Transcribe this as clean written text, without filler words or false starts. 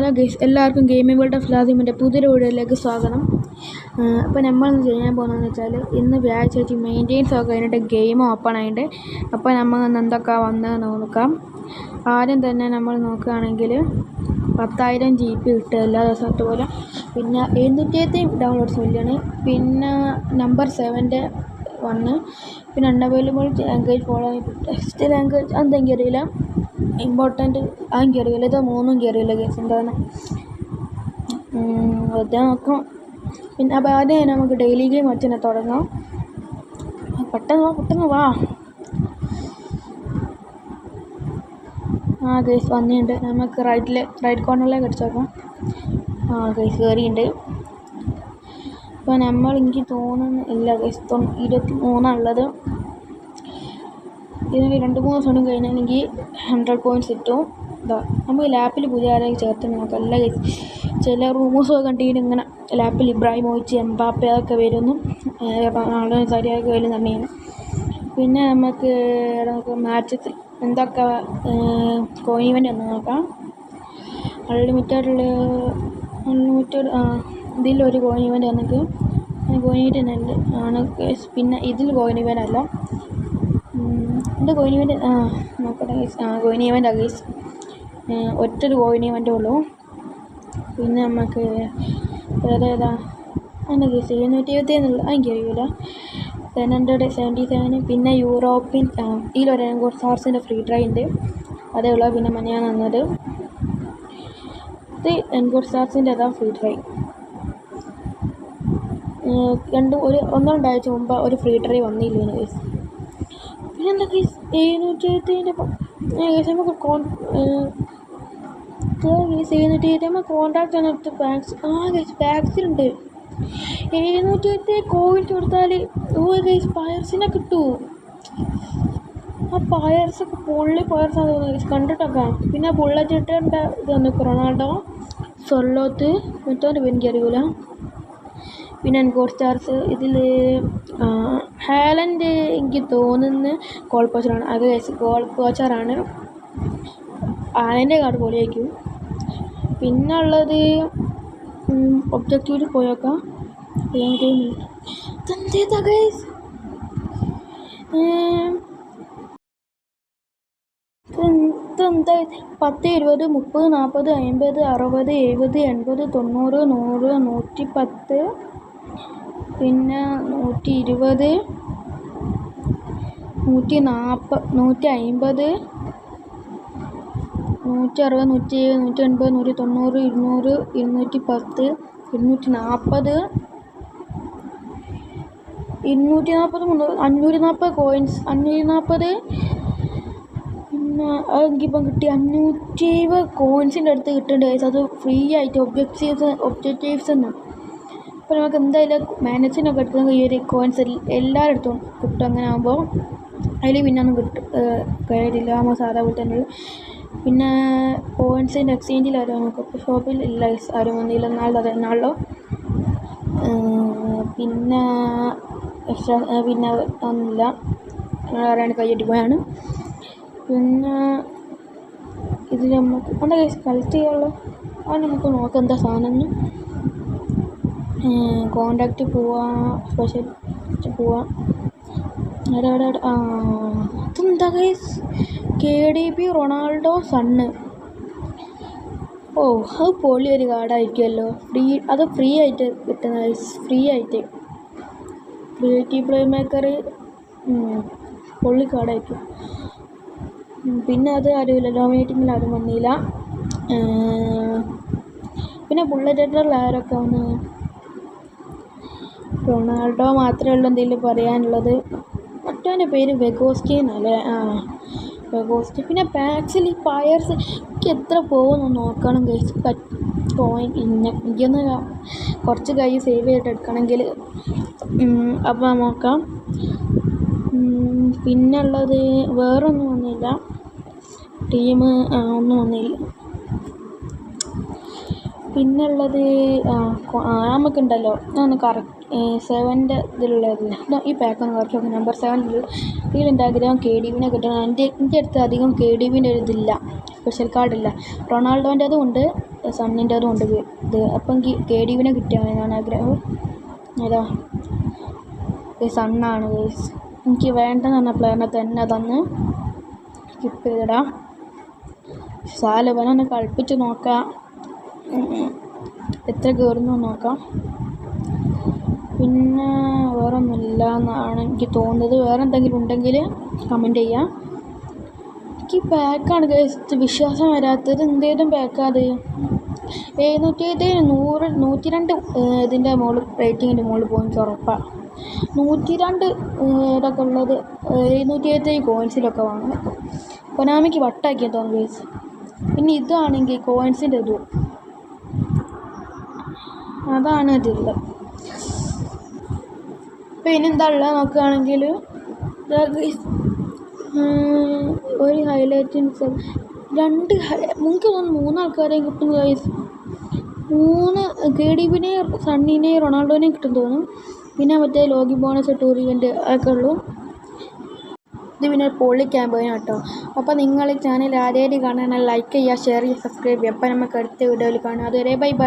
Hello guys, എല്ലാവർക്കും gaming world of ലാസിമിൻ്റെ പുതിയൊരു വീഡിയോയിലേക്ക് സ്വാഗതം. അപ്പോൾ നമ്മളിന്ന് ചെയ്യാൻ പോകുന്നതെന്ന് വെച്ചാൽ ഇന്ന് വ്യാഴാഴ്ച മെയിൻറ്റെയിൻസ് ഒക്കെ കഴിഞ്ഞിട്ട് ഗെയിം ഓപ്പൺ ആയിട്ട് അപ്പോൾ നമ്മൾ എന്തൊക്കെ വന്നതെന്ന് നോക്കാം. ആദ്യം തന്നെ നമ്മൾ നോക്കുകയാണെങ്കിൽ 10,000 GB കിട്ടുക എല്ലാ ദിവസത്തെ പോലെ. പിന്നെ 770 ഡൗൺലോഡ്സ് മില്യണ്. പിന്നെ നമ്പർ 7 വന്ന്. പിന്നെ unavailable language follow text language അതെനിക്ക് അറിയില്ല. ഇമ്പോർട്ടൻറ്റ് അതെനിക്ക് അറിയില്ല. ഇത് മൂന്നും കയറിയില്ല കേസ് എന്താണ് വെറുതെ നോക്കാം. പിന്നെ അപ്പോൾ ആദ്യം നമുക്ക് ഡെയിലി ഗെയിം വെച്ച് തന്നെ തുടങ്ങാം. പെട്ടെന്ന് വാ. കേസ് വന്നിട്ടുണ്ട്. നമുക്ക് റൈറ്റ് കോർണറിലേക്ക് അടിച്ച് നോക്കാം. കേസ് കയറിയിട്ടുണ്ട്. അപ്പോൾ എനിക്ക് തോന്നുന്നില്ല കേസ് 23 ഇതിന് 2-3 ദിവസം കഴിഞ്ഞാൽ എനിക്ക് 100 പോയിൻറ്റ്സ് കിട്ടും. നമുക്ക് ലാപ്പിൽ പുതിയ ആരെങ്കിലും ചേർത്ത് നോക്കാം. എല്ലാ കേസ് ചില റൂമേഴ്സൊക്കെ കണ്ടിട്ട് ഇങ്ങനെ ലാപ്പിൽ ഇബ്രാഹിമോവിച്ച്, എംബാപ്പെ അതൊക്കെ വരുന്നു, റൊണാൾഡോ സരിയൊക്കെ വരുന്നുണ്ടെങ്കിൽ. പിന്നെ നമുക്ക് മാച്ചത്തിൽ എന്തൊക്കെ കോയിൻ ഇവൻ്റ് ഒന്ന് നോക്കാം. അൺലിമിറ്റഡ് ഇതിലൊരു കോയിൻ ഇവൻ്റ് വന്നിട്ട് കോയിൻ ഇവൻ്റ് ആണ് കേസ്. പിന്നെ ഇതിൽ കോയിൻ ഇവൻ്റ് അല്ല, എൻ്റെ കോയിൻ ഇവൻ്റ് നോക്കട്ടെ ഗൈസ്. കോയിൻ ഇവൻ്റ് ഗൈസ് ഒറ്റൊരു കോയിൻ ഇവൻ്റേ ഉള്ളൂ. പിന്നെ നമുക്ക് ഏതാ എൻ്റെ ഗൈസ് 770 എന്നുള്ള എനിക്കറിയില്ല. 777. പിന്നെ യൂറോപ്യൻ ഇതിലൊരു സാർസിൻ്റെ ഫ്രീ ട്രൈ ഉണ്ട്, അതേ ഉള്ളൂ. പിന്നെ ഞാൻ വന്നത് ഇത് എൻകോഡ് സ്റ്റാർസിൻ്റെ അതാ ഫ്രീ ട്രൈ. 1-2 ആഴ്ച മുമ്പ് ഒരു ഫ്രീ ട്രൈ വന്നില്ല ഗൈസ്. പിന്നെ എന്താ കേസ് 770 നമുക്ക് കോൺട്രാക്ട് ആണ് എടുത്ത് പാക്സിലുണ്ട്. 770 കോയിൻസ് കൊടുത്താൽ ഗൈസ് പയർസിനെ കിട്ടൂ. ആ പയർസൊക്കെ പൊള്ളി പയർസാണ് തോന്നുന്നത് കണ്ടിട്ടൊക്കെ. പിന്നെ ബുള്ളറ്റ് ഇട്ടേണ്ട ഇത് വന്നു റൊണാൾഡോ, സൊല്ലോത്ത്, മറ്റവൻ്റെ എനിക്കറിയില്ല. പിന്നെ എൻകോഡ് സ്റ്റാർസ് ഇതിൽ ഹാലൻഡ് എനിക്ക് തോന്നുന്ന ഗോൾ പോച്ചറാണ്. അത് ഗോൾ പോച്ചറാണ്. ഹാലൻ്റെ കാർഡ് പൊളിയായിരിക്കും. പിന്നെ ഉള്ളത് ഒബ്ജക്റ്റീവിൽ പോയേക്കാം. ഇതെന്താ ഗൈസ് ഇതെന്താ 10, 20, 30, 40, 50, 60, 70, 80, 90, 100, 110, പിന്നെ 120, 140, 150, 160, 170, 180, 200, 210, 240, 540 കോയിൻസ്, 540. പിന്നെ അതെനിക്കിപ്പം കിട്ടി 570 കോയിൻസിൻ്റെ അടുത്ത് കിട്ടുന്നുണ്ട് ഗൈസ്. അത് ഫ്രീ ആയിട്ട് ഒബ്ജക്റ്റീവ്സ് തന്നെ. അപ്പോൾ നമുക്ക് എന്തായാലും മാനേജിനൊക്കെ എടുത്തെങ്കിൽ ഈ ഒരു കോയിൻസ് എല്ലാവരും അടുത്തും കിട്ടും. അങ്ങനെ ആകുമ്പോൾ അതിൽ പിന്നെ ഒന്നും കാര്യമില്ല, നമ്മൾ സാധാ പോലെ തന്നെ. പിന്നെ കോയിൻസിൻ്റെ എക്സ്ചേഞ്ചിൽ ആരും നമുക്ക് ഷോപ്പിൽ ഇല്ല ഗൈസ്, ആരും വന്നില്ല. എന്നാളോ പിന്നെ ഒന്നുമില്ല, ആരാണ് കൈയ്യട്ടി പോയാണ്. പിന്നെ ഇതിൽ നമുക്ക് എന്താ കേസ് കളക്ട് ചെയ്യാനുള്ളത് അത് നമുക്ക് നോക്കാം എന്താ സാധനം. കോണ്ടാക്റ്റ് പോവാം, സ്പെഷ്യൽ പോവാം. അതെന്താ കേസ് KDB റൊണാൾഡോ സണ്ണ്. അത് പൊളിയൊരു കാർഡായിരിക്കുമല്ലോ. അത് ഫ്രീ ആയിട്ട് കിട്ടുന്ന ഫ്രീ ആയിട്ട് ക്രിയേറ്റീവ് പ്ലേ മേക്കർ പൊള്ളി കാർഡായിരിക്കും. പിന്നെ അത് അറിയില്ലല്ലോ, മീറ്റിങ്ങിൽ ആരും വന്നില്ല. പിന്നെ ബുള്ളറ്റ് ആരൊക്കെ വന്ന് റൊണാൾഡോ മാത്രമേ ഉള്ളൂ എന്തെങ്കിലും പറയാനുള്ളത്. മറ്റവൻ്റെ പേര് വെഗോസ്റ്റി എന്നല്ലേ? വെഗോസ്റ്റി. പിന്നെ പാക്സിൽ ഈ പയർസ് എനിക്ക് എത്ര പോകുന്നു നോക്കണം ഗൈസ്. എനിക്കൊന്ന് കുറച്ച് കൈ സേവ് ചെയ്തിട്ട് എടുക്കണമെങ്കിൽ. അപ്പോൾ നോക്കാം. പിന്നുള്ളത് വേറൊന്നും വന്നില്ല, ടീം ഒന്നും വന്നില്ല. പിന്നുള്ളത് നമുക്കുണ്ടല്ലോ ഒന്ന് കറക്റ്റ് 7 ഇതിലുള്ളതില്ല. ഈ പാക്കൊന്ന് കുറച്ച് നോക്കാം. നമ്പർ 7 ഇതിലെൻ്റെ ആഗ്രഹം KDBനെ കിട്ടണം. എൻ്റെ അടുത്ത് അധികം KDBൻ്റെ ഒരു ഇതില്ല, സ്പെഷ്യൽ കാർഡില്ല. റൊണാൾഡോൻ്റെതും ഉണ്ട്, സണ്ണിൻ്റെ അതും ഉണ്ട് ഇത്. അപ്പം എനിക്ക് KD-നെ കിട്ടിയാണ് ആഗ്രഹം. ഏതാ സണ്ണാണ് ഗൈസ്. എനിക്ക് വേണ്ടെന്ന് പറഞ്ഞ പ്ലെയറിനെ തന്നെ തന്ന് സ്കിപ്പ് ചെയ്തിടാം. സാലവനൊന്ന് കളിപ്പിച്ച് നോക്കാം, എത്ര കയറുന്നു നോക്കാം. പിന്നെ വേറെ ഒന്നുമില്ല എന്നാണ് എനിക്ക് തോന്നുന്നത്. വേറെ എന്തെങ്കിലും ഉണ്ടെങ്കിൽ കമൻറ്റ് ചെയ്യാം. എനിക്ക് പാക്കാണ് ഗൈസ് വിശ്വാസം വരാത്തത്. എന്തേലും പാക്കാത് 770 102 ഇതിൻ്റെ മുകളിൽ റേറ്റിങ്ങിൻ്റെ മുകളിൽ പോകും എനിക്ക് ഉറപ്പാണ്. 102 ഇതൊക്കെ ഉള്ളത് 770 കോയിൻസിലൊക്കെ വാങ്ങും. കൊനാമിക്ക് വട്ടാക്കിയാൽ തോന്നുന്നു ഗൈസ്. പിന്നെ ഇതാണെങ്കിൽ കോയിൻസിൻ്റെ ഇത് അതാണ് ഇതില്ല. പിന്നെ എന്താ ഉള്ളത് നോക്കുകയാണെങ്കിൽ ഒരു ഹൈലൈറ്റിന് 2 എനിക്ക് തോന്നുന്നു 3 ആൾക്കാരെയും കിട്ടും ഗൈസ്. 3 KD-നെയും സണ്ണിനെയും റൊണാൾഡോനെയും കിട്ടും തോന്നും. പിന്നെ മറ്റേ ലോഗി ബോണസ് ടൂറിൻ്റെ ഒക്കെ ഉള്ളൂ. ഇത് പിന്നെ പൊള്ളി ക്യാമ്പയിനാണ് കേട്ടോ. അപ്പോൾ നിങ്ങൾ ചാനൽ ആദ്യമായിട്ട് കാണാൻ ലൈക്ക് ചെയ്യുക, ഷെയർ ചെയ്യുക, സബ്സ്ക്രൈബ് ചെയ്യുക. അപ്പോൾ നമുക്ക് അടുത്ത വീഡിയോയിൽ കാണാം. അതുവരെ ബൈ ബൈ.